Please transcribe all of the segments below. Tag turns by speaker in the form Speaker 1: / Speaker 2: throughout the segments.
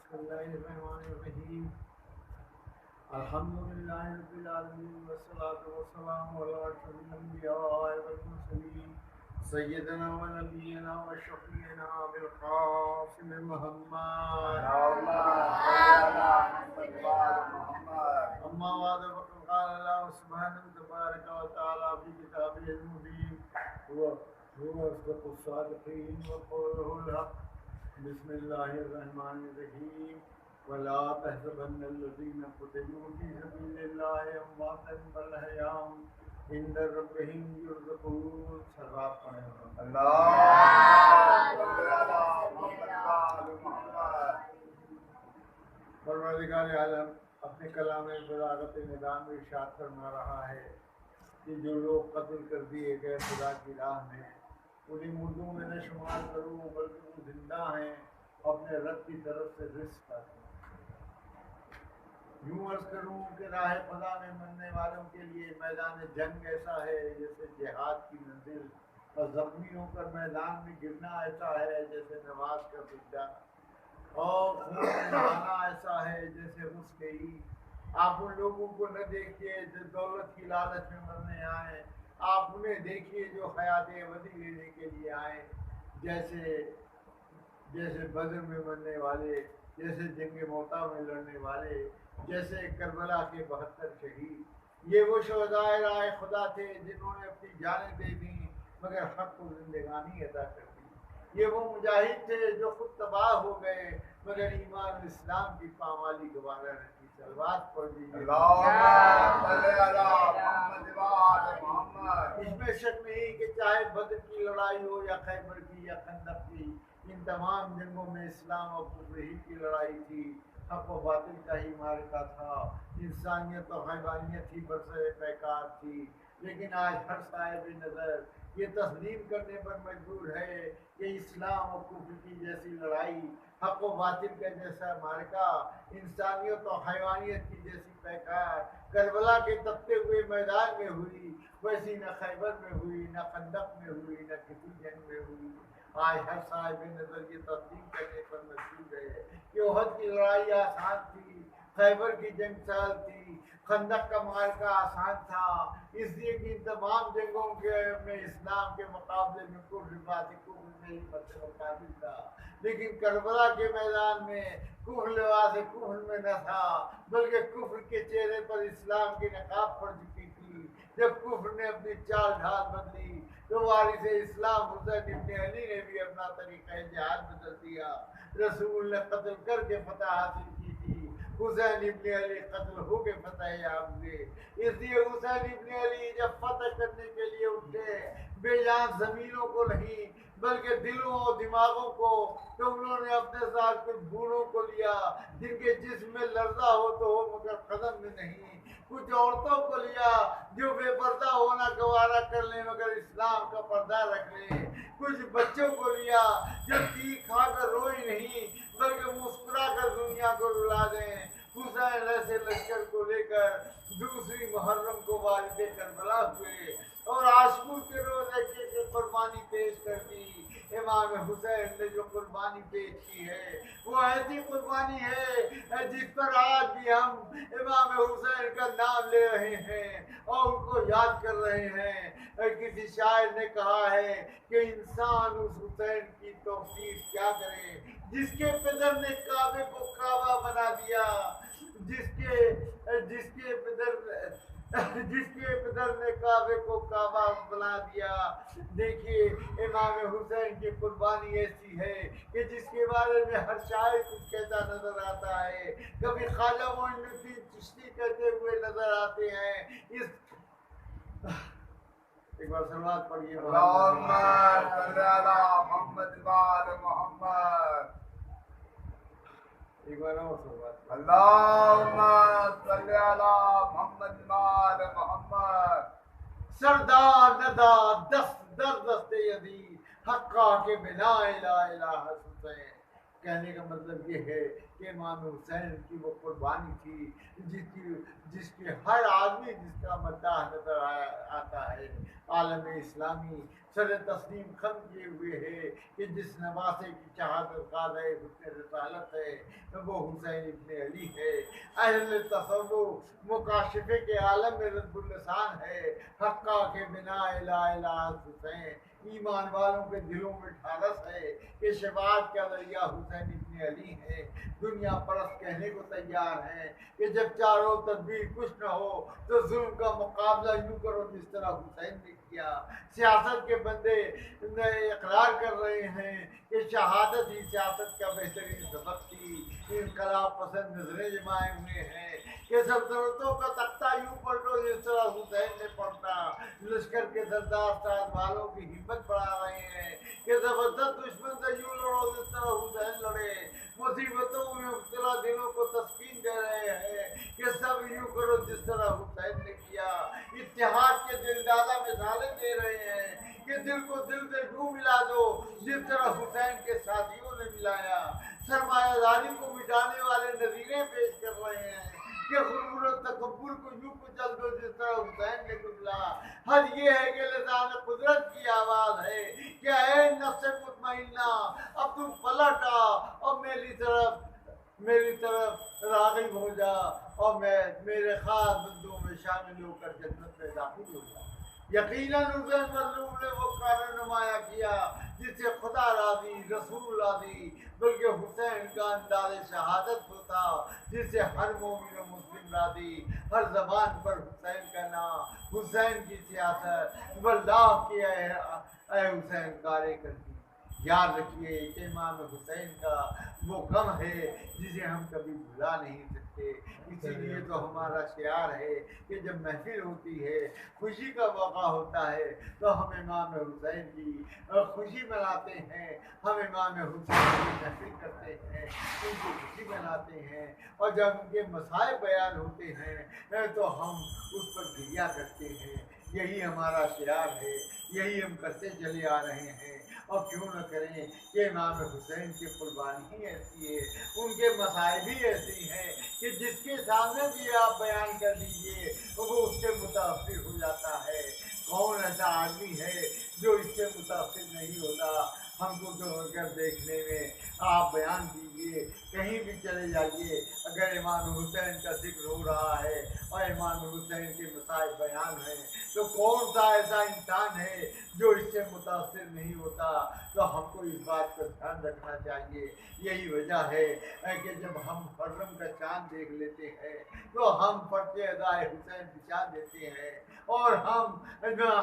Speaker 1: بسم الله الرحمن الرحيم الحمد لله رب العالمين والصلاة والسلام على أشرف الأنبياء والمرسلين سيدنا ونبينا وشفيعنا بالقاسم محمد أما بعد فقد قال الله سبحانه تبارك وتعالى في كتابه المبين هو أصدق الصادقين وقوله الحق بسم الله الرحمن الرحيم ولا تحسبن الذين قتلوا في سبيل الله أمواتا بل أحياء عند ربهم يرزقون سراب پڑھیں پروردگار عالم اپنے کلام بلاغت نظام میں ارشاد فرما رہا ہے کہ جو لوگ قتل کر دیے گئے خدا کی راہ میں انہیں مردوں میں نہ شمار کرو بلکہ وہ زندہ ہیں اپنے رب کی طرف سے رزق پاتے ہیں۔ یوں عرض کروں کہ راہ خدا میں مرنے والوں کے لیے میدان جنگ ایسا ہے جیسے جہاد کی منزل اور زخمی ہو کر میدان میں گرنا ایسا ہے جیسے نماز کا سجدہ اور خون نہانا ایسا ہے جیسے غسل عید۔ آپ ان لوگوں کو نہ دیکھیے جو دولت کی لالچ میں مرنے آئے، آپ انہیں دیکھیے جو حیات ابدی لینے کے لیے آئے، جیسے بدر میں مرنے والے، جیسے جنگ موتا میں لڑنے والے، جیسے کربلا کے 72 شہید۔ یہ وہ شہدائے راہ خدا تھے جنہوں نے اپنی جانیں دے دیں مگر حق کو زندگانی عطا کر دی۔ یہ وہ مجاہد تھے جو خود تباہ ہو گئے مگر ایمان و اسلام کی پامالی گوارا رکھی۔ صلوات پڑھ دیجیے۔ اس میں شک نہیں کہ چاہے بدر کی لڑائی ہو یا خیبر کی یا خندق کی، ان تمام جنگوں میں اسلام اور کفر ہی کی لڑائی تھی، حق و باطل کا ہی معرکہ تھا، انسانیت اور حیوانیت ہی برسر پیکار تھی۔ لیکن آج ہر صاحب نظر یہ تسلیم کرنے پر مجبور ہے کہ اسلام اور کفر کی جیسی لڑائی، حق و باطل کا جیسا معرکہ، انسانیت اور حیوانیت کی جیسی پیکار کربلا کے تپتے ہوئے میدان میں ہوئی، ویسی نہ خیبر میں ہوئی، نہ خندق میں ہوئی، نہ کسی جنگ میں ہوئی۔ آج ہر صاحب نظر یہ تسلیم کرنے پر مجبور ہے کہ احد کی لڑائی آسان تھی، خیبر کی جنگ سہل تھی، خندق کا معرکہ آسان تھا، اس لیے کہ ان تمام جنگوں میں اسلام کے مقابلے میں کفر باطل کفر میں ہی مقابل تھا۔ لیکن کربلا کے میدان میں کفر لباس کفر میں نہ تھا بلکہ کفر کے چہرے پر اسلام کی نقاب پڑ چکی تھی۔ جب کفر نے اپنی چال ڈھال بدلی تو وارث اسلام حسین ابن علی نے بھی اپنا طریقہ جہاد بدل دیا۔ رسول نے قتل کر کے فتح حاصل کی تھی، حسین ابن علی قتل ہو کے فتح یاب ہوئے۔ اس لیے حسین ابن علی جب فتح کرنے کے لیے اٹھے بے جان زمینوں کو نہیں بلکہ دلوں اور دماغوں کو، تو انہوں نے اپنے ساتھ کچھ بھوڑوں کو لیا جن کے جسم میں لرزہ ہو تو ہو مگر قدم میں نہیں، کچھ عورتوں کو لیا جو بے پردہ ہونا گوارا کر لیں مگر اسلام کا پردہ رکھ لیں، کچھ بچوں کو لیا جو چیخ کھا کر روئی نہیں بلکہ مسکرا کر دنیا کو رلا دیں۔ حسین ایسے لشکر کو لے کر دوسری محرم کو والد کربلا ہوئے اور عاشور کے روز ایک قربانی پیش کر دی۔ امام حسین نے جو قربانی پیش کی ہے وہ ایسی قربانی ہے جس پر آج بھی ہم امام حسین کا نام لے رہے ہیں اور ان کو یاد کر رہے ہیں۔ کسی شاعر نے کہا ہے کہ انسان اس حسین کی توصیف کیا کرے جس کے پدر نے کعبے کو کعبہ بنا دیا، جس کے پدر نے کعبے کو کعبہ بنا دیا۔ دیکھیے امام حسین کی قربانی ایسی ہے کہ جس کے بارے میں ہر شاعر کچھ کہتا نظر آتا ہے، کبھی خواجہ معین الدین چشتی کہتے ہوئے نظر آتے ہیں۔ ایک بار صلوات پڑھیے۔
Speaker 2: اللہم صلی علی محمد وآل محمد۔
Speaker 1: ایک بار اور صلوات۔
Speaker 2: اللہم صلی علی محمد وآل محمد۔
Speaker 1: سردار ندا دست در دست یزید حقا کے بنا لا الہ حسین۔ کہنے کا مطلب یہ ہے کہ امام حسین کی وہ قربانی تھی جس کی ہر آدمی جس کا مداح نظر آتا ہے عالم اسلامی سر تسلیم خم کیے ہوئے ہے کہ جس نواسے کی شہادت قاضِ حسن رسالت ہے وہ حسین ابن علی ہے۔ اہل تصوف مکاشفے کے عالم میں رب اللسان ہے، حقا کے بنا لا الہ حسین، ایمان والوں کے دلوں میں ٹھارس ہے کہ شفاعت کا ذریعہ حسین ابن علی ہے۔ دنیا پرست کہنے کو تیار ہے کہ جب چاروں تدبیر کچھ نہ ہو تو ظلم کا مقابلہ یوں کرو جس طرح حسین نے کیا۔ سیاست کے بندے اقرار کر رہے ہیں کہ شہادت ہی سیاست کا بہترین سبق تھی۔ انقلاب پسند نظریں جمائے ہوئے ہیں کہ سلطنتوں کا تختہ یوں پلٹو جس طرح حسین نے پلٹا۔ لشکر کے سردار ساتھ والوں کی ہمت بڑھا رہے ہیں کہ زبردست دشمن سے یوں لڑو جس طرح حسین لڑے۔ مصیبتوں میں مبتلا دلوں کو تسکین دے رہے ہیں کہ سب یوں کرو جس طرح حسین نے کیا۔ اتحاد کے دلدادہ مثالیں دے رہے ہیں کہ دل کو دل سے یوں ملا دو جس طرح حسین کے ساتھیوں نے ملایا۔ سرمایہ داری کو مٹانے والے نظیریں پیش کر رہے ہیں کہ غرور و تکبر کو یوں کچل دو جس طرح حسین نے کچلا۔ حد یہ ہے کہ لسان قدرت کی آواز ہے کہ اے نفس مطمئنہ اب تم پلٹ آ اور میری طرف راغب ہو جا اور میں میرے خاص بندوں میں شامل ہو کر جنت میں داخل ہو جا۔ یقیناً حسین مظلوم نے وہ کار نمایاں کیا جس سے خدا راضی رسول راضی، بلکہ حسین کا انداز شہادت وہ تھا جس سے ہر مومن و مسلم راضی۔ ہر زبان پر حسین کا نام، حسین کی سیاست، واللہ کی اے حسین کارے کرتی۔ یاد رکھیے کہ امام حسین کا وہ غم ہے جسے ہم کبھی بھلا نہیں سکتے۔ اسی لیے تو ہمارا شعار ہے کہ جب محفل ہوتی ہے، خوشی کا موقع ہوتا ہے تو ہم امام حسین کی خوشی مناتے ہیں، ہم امام حسین کی محفل کرتے ہیں، ان کی خوشی مناتے ہیں، اور جب ان کے مسائل بیان ہوتے ہیں تو ہم اس پر گریہ کرتے ہیں۔ یہی ہمارا شعار ہے، یہی ہم کرتے چلے آ رہے ہیں، اور کیوں نہ کریں کہ امام حسین کی قربانی ہی ایسی ہے، ان کے مسائل بھی ایسی ہیں کہ جس کے سامنے بھی آپ بیان کر دیجئے وہ اس سے متاثر ہو جاتا ہے۔ کون ایسا آدمی ہے جو اس سے متاثر نہیں ہوتا؟ ہم کو تو اگر دیکھنے میں آپ بیان کیجئے، کہیں بھی چلے جائیے، اگر امام حسین کا ذکر ہو رہا ہے اور امام حسین کے مسائل بیان ہیں تو کون سا ایسا انسان ہے جو اس سے متاثر نہیں ہوتا؟ تو ہم کو اس بات کا دھیان رکھنا چاہیے۔ یہی وجہ ہے کہ جب ہم محرم کا چاند دیکھ لیتے ہیں تو ہم فرض ادائے حسین بچھا دیتے ہیں، اور ہم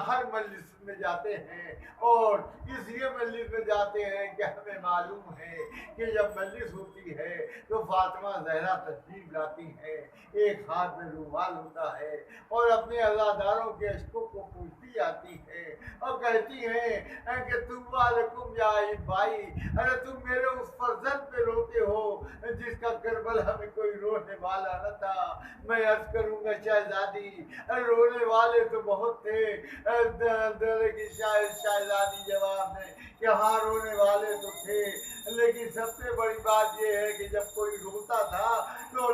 Speaker 1: ہر مجلس میں جاتے ہیں، اور اس لیے مجلس میں جاتے ہیں کہ ہمیں معلوم ہے کہ جب مجلس ہوتی ہے تو فاطمہ زہرا تشریف لاتی ہے، ایک ہاتھ میں رومال ہوتا ہے اور اپنے عزاداروں کے اشکوں کو پوچھتی آتی ہے اور کہتی ہیں کہ تم علیکم یا بھائی، ارے تم میرے اس فرزند پہ روتے ہو جس کا کربلا میں کوئی رونے والا نہ تھا۔ میں عرض کروں گا شہزادی، رونے والے تو بہت تھے، لیکن شہزادی جواب میں کہ ہاں رونے والے تو تھے، لیکن سب سے بڑی بات یہ ہے کہ جب کوئی روتا تھا تو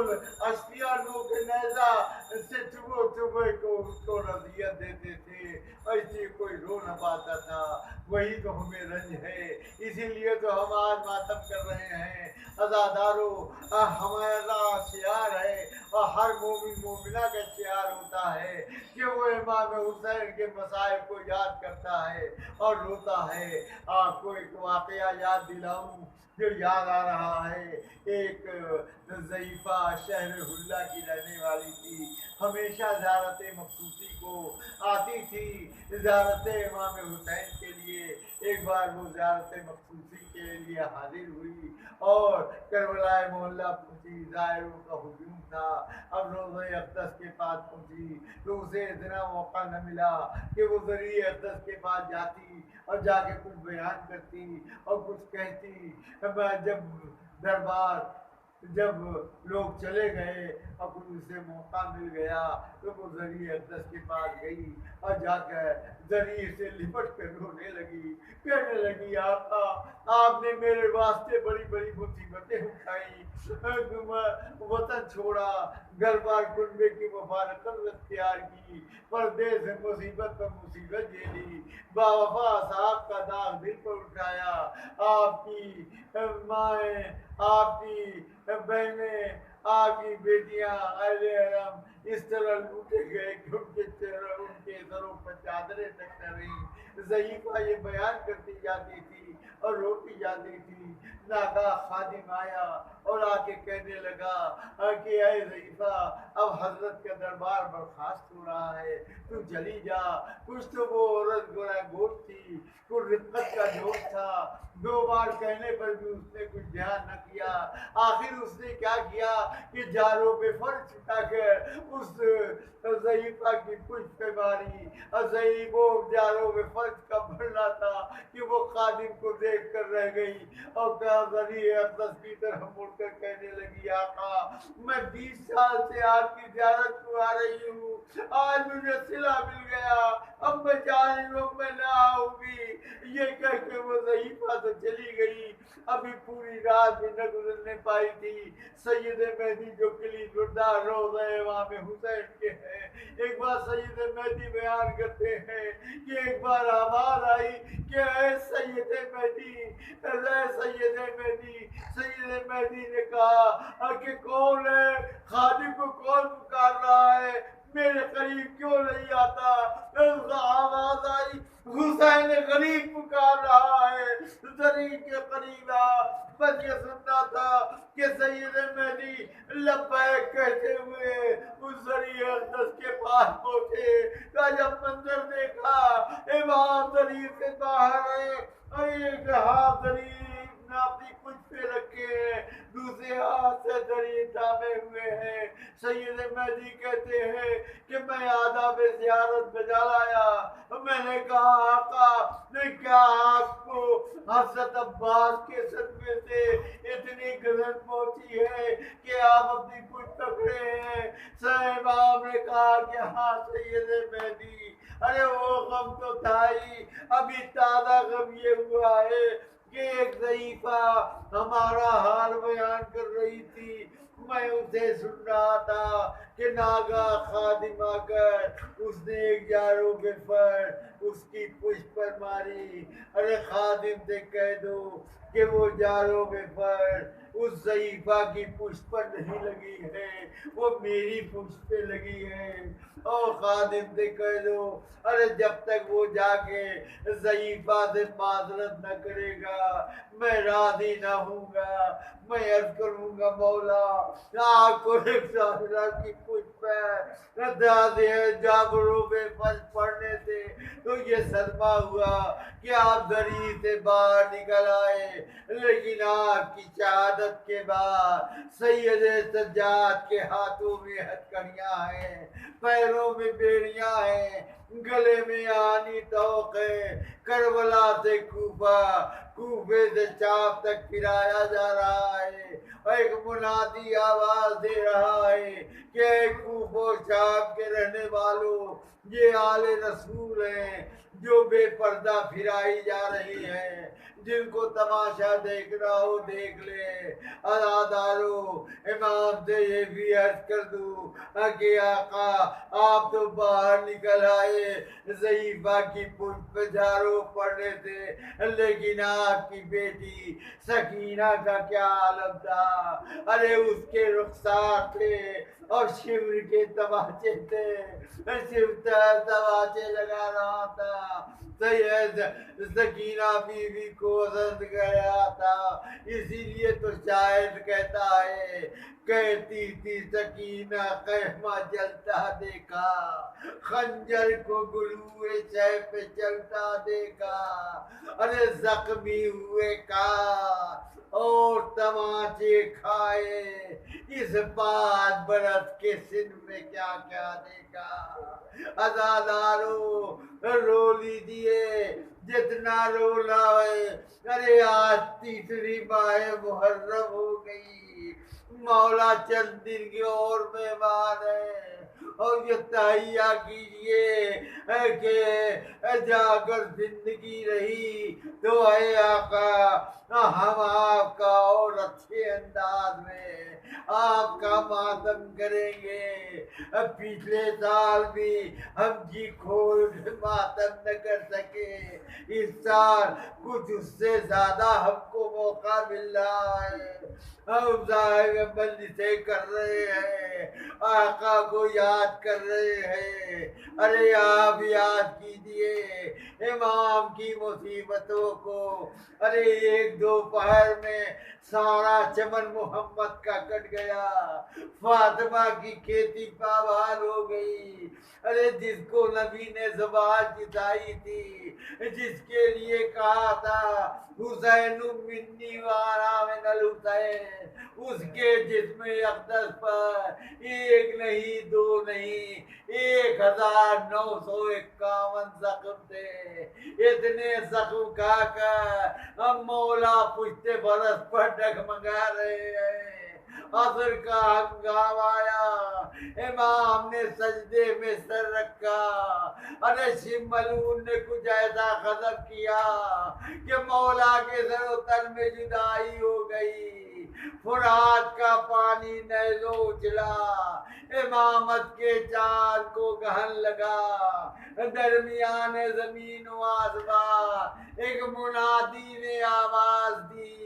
Speaker 1: اشکیا نو کے نیزہ سے چبھو کو اس کو رضیت دیتے تھے، اور اس لیے کوئی رو نہ پاتا تھا۔ وہی تو ہمیں رنج ہے، اسی لیے تو ہم آج ماتم کر رہے ہیں۔ عزادارو ہمارا شعار ہے اور ہر مومن مومنہ کا شعار ہوتا ہے کہ وہ امام حسین کے مسائل کو یاد کرتا ہے اور روتا ہے۔ آپ کو ایک واقعہ یاد دلاؤں جو یاد آ رہا ہے۔ ایک ضعیفہ شہر حلہ کی رہنے والی تھی، ہمیشہ زیارت مخصوصی کو آتی تھی، زیارت امام حسین کے لیے۔ ایک بار وہ زیارت مخصوصی کے لیے حاضر ہوئی اور کربلا محلہ پہنچی، زائروں کا ہجوم تھا۔ اب روضہ اقدس کے پاس پہنچی تو اسے اتنا موقع نہ ملا کہ وہ ذریعہ اقدس کے پاس جاتی اور جا کے کچھ بیان کرتی اور کچھ کہتی۔ جب دربار جب لوگ چلے گئے اب اسے موقع مل گیا تو وہ ذریع اقدس کے پاس گئی اور جا کر ذریع سے لپٹ کر رونے لگی، کہنے لگی آقا آپ نے میرے واسطے بڑی بڑی مصیبتیں اٹھائی، وطن چھوڑا، گھر بار کنبے کی مفارقت اختیار کی، پردے سے مصیبت پر مصیبت جھیلی، باوفا صاحب کا داغ دل پر اٹھایا، آپ کی مائیں، آپ کی بہنیں، آپ کی بیٹیاں اہل حرم اس طرح لوٹے گئے کہ ان کے چہروں ان کے سروں پر چادریں تک نہ رہیں۔ ضعیفہ یہ بیان کرتی جاتی تھی اور روتی جاتی تھی۔ ناگاہ خادم آیا اور آ کے کہنے لگا کہ اے ضعیفہ اب حضرت کا دربار برخاست ہو رہا ہے، تو چلی جا۔ کچھ تو وہ عورت گویا گوشت تھی، کچھ رقت کا جوش تھا، دو بار کہنے پر بھی اس نے کچھ دھیان نہ کیا۔ آخر اس نے کیا کیا کہ جالوں پہ فرش اٹھا کر اس ضعیفہ کی پشت پہ ماری، اور ضعیف وہ جالوں پہ فرش کا بھرنا تھا کہ وہ خادم کو دیکھ کر رہ گئی اور کہا ذریعہ اقدس کی طرف مڑ کر کہنے لگی آقا میں 20 سال سے آپ کی زیارت کو آ رہی ہوں، آج مجھے صلہ مل گیا، اب میں جا رہی ہوں، میں نہ آؤں گی۔ یہ کہہ کے وہ ضعیفہ تو چلی گئی، ابھی پوری رات بھی نہ گزرنے پائی تھی۔ سید مہدی جو کلید بردار روضہ امام حسین کے ہیں، ایک بار سید مہدی بیان کرتے ہیں کہ ایک بار آواز آئی کہ اے سید مہدی، اے سید مہدی۔ سید مہدی نے کہا کہ کون ہے، خادم کو کون پکار رہا ہے، میرے قریب کیوں نہیں آتا؟ آواز آئی حسین غریب پکار رہا ہے، ذریع کے قریب آ۔ بس یہ سننا تھا کہ سید مہدی لبیک کہتے ہوئے اس ذریع اقدس کے پاس پہنچے، کا جب منظر دیکھا امام ذریع سے باہر ہے اور ایک ہاتھ ذریع نے اپنی کچھ پہ رکھے ہیں، دوسرے ہاتھ سے ذریع تھامے ہوئے ہیں۔ سید مہدی کہتے ہیں کہ میں آداب زیارت بجا لایا، میں نے کہا آقا کیا آپ کو حضرت عباس کے صدقے سے اتنی غضب پہنچی ہے کہ آپ اپنی پشت پکڑے ہیں؟ امام نے کہا کہ ہاں سید مہدی، ارے وہ غم تو تھا ہی، ابھی تازہ غم یہ ہوا ہے کہ ایک ضعیفہ ہمارا حال بیان کر رہی تھی، میں اسے سن رہا تھا کہ ناگاہ خادم آ کر اس نے ایک جارو کے پر اس کی پشت پر ماری۔ ارے خادم سے کہہ دو کہ وہ جارو کے پر اس ضعیفہ کی پشت پر نہیں لگی ہے، وہ میری پشت پہ لگی ہے۔ اور خادم سے کہہ دو ارے جب تک وہ جا کے ضعیفہ سے معذرت نہ کرے گا میں راضی نہ ہوں گا۔ میں عرض کروں گا مولا آپ کو ایک ساحرہ کی پشت پہ جابروں پہ فرض پڑنے سے تو یہ صدمہ ہوا کہ آپ ذریع سے باہر نکل آئے، لیکن آپ کی شہادت کے بعد سید سجاد کے ہاتھوں میں ہتھکڑیاں ہیں، پیروں میں بیڑیاں ہیں، گلے میں آنی توق ہے، کربلا سے کوفہ، کوفے سے شام تک پھرایا جا رہا ہے، اور ایک منادی آواز دے رہا ہے کہ اے کوفہ و شام کے رہنے والوں، یہ آل رسول ہیں جو بے پردہ پھرائی جا رہی ہیں، جن کو تماشا دیکھنا ہو دیکھ لے۔ عزادارو امام سے یہ بھی عرض کر دوں کہ آقا آپ تو باہر نکل آئے ضعیفہ کی پشت پہ جھارو پڑنے سے، لیکن آپ کی بیٹی سکینہ کا کیا عالم تھا؟ ارے اس کے رخسار تھے اور شمر کے تماچے تھے، شمر تماچے لگا رہا تھا، سکینہ بیوی کو زد گیا تھا، اسی لیے تو شاعر کہتا ہے کہتی تھی سکینہ خیمہ جلتا دیکھا، خنجر کو گلوئے شہ پہ چلتا دیکھا، ارے زخمی ہوئے کا اور تماچے کھائے، اس 5 برس کے سن میں کیا کیا دیکھا۔ عزادارو رو لیجئے جتنا رونا ہے، ارے آج 3ری ماہ محرم ہو گئی، مولا چند دن کی اور مہمان ہے اور یہ تہیہ کیجئے کہ جا کر زندگی رہی تو اے آقا ہم آپ کا اور اچھے انداز میں آپ کا ماتم کریں گے. پچھلے سال بھی ہم جی کھول ماتم نہ کر سکے, اس سال کچھ اس سے زیادہ ہم کو موقع مل رہا ہے. ہم ظاہر مجلسیں کر رہے ہیں, آقا کو یاد کر رہے ہیں. ارے آپ یاد کیجئے امام کی مصیبتوں کو. ارے ایک دوپہر میں سارا چمن محمد کا کٹ گیا, فاطمہ کی کھیتی پامال ہو گئی. ارے جس کو نبی نے زبان جتائی تھی, جس کے لیے کہا تھا حسین منی وانا من الحسین, اس کے جسم اقدس پر ایک نہیں دو نہیں 1951 زخم تھے. اتنے زخم کھا کر ہم مولا پشت برس پر ڈگمگا رہے ہیں. عصر کا ہنگام آیا, امام نے سجدے میں سر رکھا. ارے شملون نے کچھ ایسا غضب کیا کہ مولا کے سر و تن میں جدائی ہو گئی. فرات کا پانی نیزوں اچھلا, امامت کے چاند کو گہن لگا. درمیان زمین و آسمان ایک منادی نے آواز دی,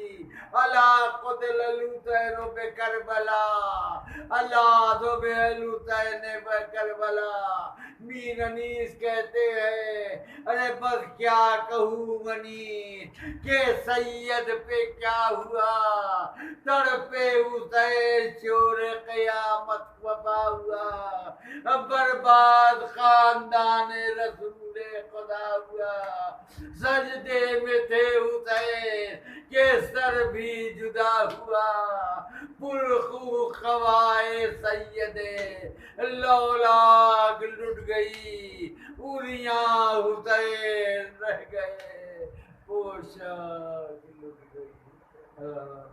Speaker 1: اللہ قتل الحسین بے کربلا, اللہ تو بے الحسین بے کربلا. مین انیس کہتے ہیں ارے بس کیا کہوں منیس کہ سید پہ کیا ہوا, تڑپے حسین شور قیامت وبا ہوا. برباد خاندان رسول خدا ہوا. سجدے میں تھے حسین کہ سر بھی جدا ہوا. پرخو خوائے سید لولاک لٹ گئی, اریاں حسین رہ گئے پوشاک لٹ گئی. اللہ